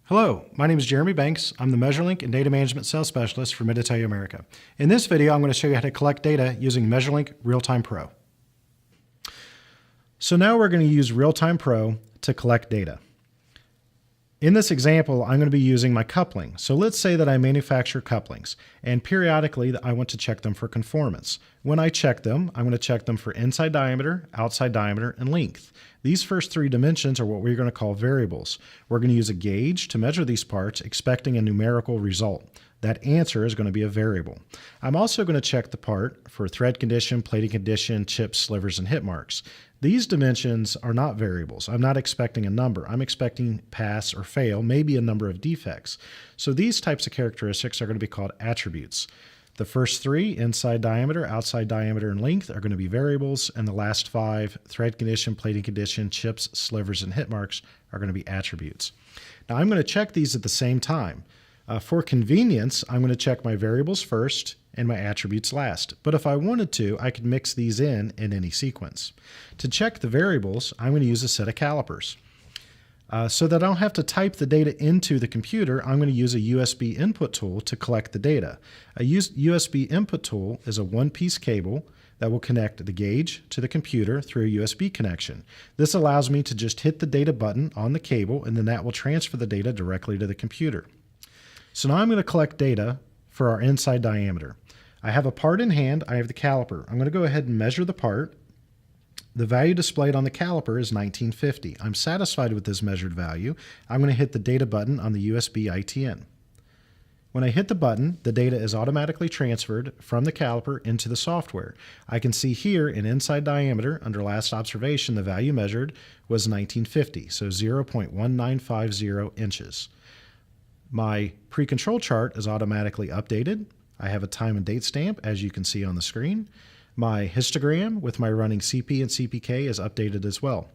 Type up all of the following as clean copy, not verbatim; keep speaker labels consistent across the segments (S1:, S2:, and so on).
S1: Hello, my name is Jeremy Banks. I'm the Measurelink and Data Management Sales Specialist for Mitutoyo America. In this video, I'm going to show you how to collect data using Measurelink Real-Time Pro. So now we're going to use Real-Time Pro to collect data. In this example, I'm going to be using my coupling. So let's say that I manufacture couplings, and periodically I want to check them for conformance. When I check them, I'm going to check them for inside diameter, outside diameter, and length. These first three dimensions are what we're going to call variables. We're going to use a gauge to measure these parts, expecting a numerical result. That answer is going to be a variable. I'm also going to check the part for thread condition, plating condition, chips, slivers, and hit marks. These dimensions are not variables. I'm not expecting a number. I'm expecting pass or fail, maybe a number of defects. So these types of characteristics are going to be called attributes. The first three, inside diameter, outside diameter, and length, are going to be variables, and the last five, thread condition, plating condition, chips, slivers, and hit marks, are going to be attributes. Now I'm going to check these at the same time. For convenience, I'm going to check my variables first and my attributes last. But if I wanted to, I could mix these in any sequence. To check the variables, I'm going to use a set of calipers. So that I don't have to type the data into the computer, I'm going to use a USB input tool to collect the data. A USB input tool is a one-piece cable that will connect the gauge to the computer through a USB connection. This allows me to just hit the data button on the cable, and then that will transfer the data directly to the computer. So now I'm going to collect data for our inside diameter. I have a part in hand, I have the caliper. I'm going to go ahead and measure the part. The value displayed on the caliper is 1950. I'm satisfied with this measured value. I'm going to hit the data button on the USB ITN. When I hit the button, the data is automatically transferred from the caliper into the software. I can see here in inside diameter, under last observation, the value measured was 1950, so 0.1950 inches. My pre-control chart is automatically updated. I have a time and date stamp, as you can see on the screen. My histogram with my running CP and CPK is updated as well.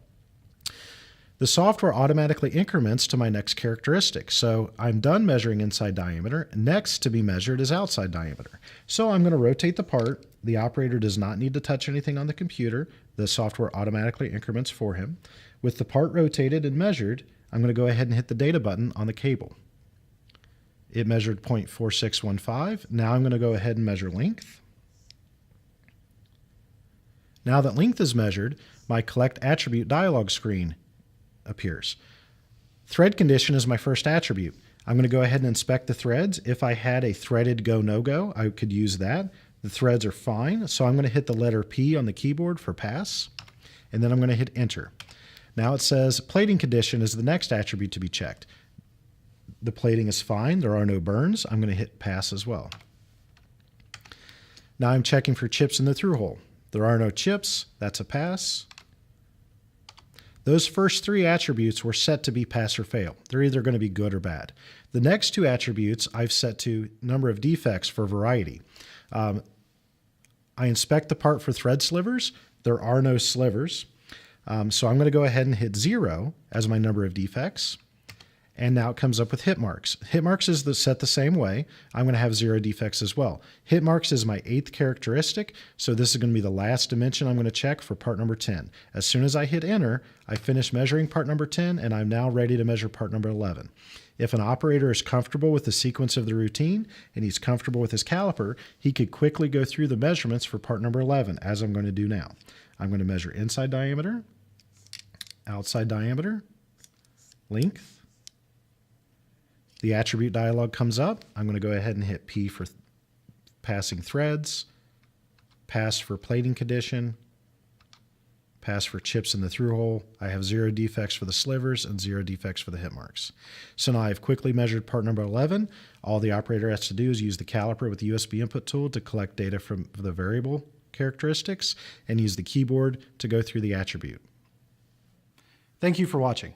S1: The software automatically increments to my next characteristic. So I'm done measuring inside diameter. Next to be measured is outside diameter. So I'm going to rotate the part. The operator does not need to touch anything on the computer. The software automatically increments for him. With the part rotated and measured, I'm going to go ahead and hit the data button on the cable. It measured 0.4615. Now I'm going to go ahead and measure length. Now that length is measured, my collect attribute dialog screen appears. Thread condition is my first attribute. I'm going to go ahead and inspect the threads. If I had a threaded go, no go, I could use that. The threads are fine, so I'm going to hit the letter P on the keyboard for pass, and then I'm going to hit enter. Now it says plating condition is the next attribute to be checked. The plating is fine. There are no burns. I'm going to hit pass as well. Now I'm checking for chips in the through hole. There are no chips. That's a pass. Those first three attributes were set to be pass or fail. They're either going to be good or bad. The next two attributes I've set to number of defects for variety. I inspect the part for thread slivers. There are no slivers. So I'm going to go ahead and hit 0 as my number of defects. And now it comes up with hit marks. Hit marks is set the same way. I'm going to have 0 defects as well. Hit marks is my 8th characteristic, so this is going to be the last dimension I'm going to check for part number 10. As soon as I hit enter, I finish measuring part number 10, and I'm now ready to measure part number 11. If an operator is comfortable with the sequence of the routine and he's comfortable with his caliper, he could quickly go through the measurements for part number 11, as I'm going to do now. I'm going to measure inside diameter, outside diameter, length. The attribute dialog comes up. I'm going to go ahead and hit P for passing threads, pass for plating condition, pass for chips in the through hole. I have 0 defects for the slivers and 0 defects for the hit marks. So now I've quickly measured part number 11. All the operator has to do is use the caliper with the USB input tool to collect data from the variable characteristics and use the keyboard to go through the attribute. Thank you for watching.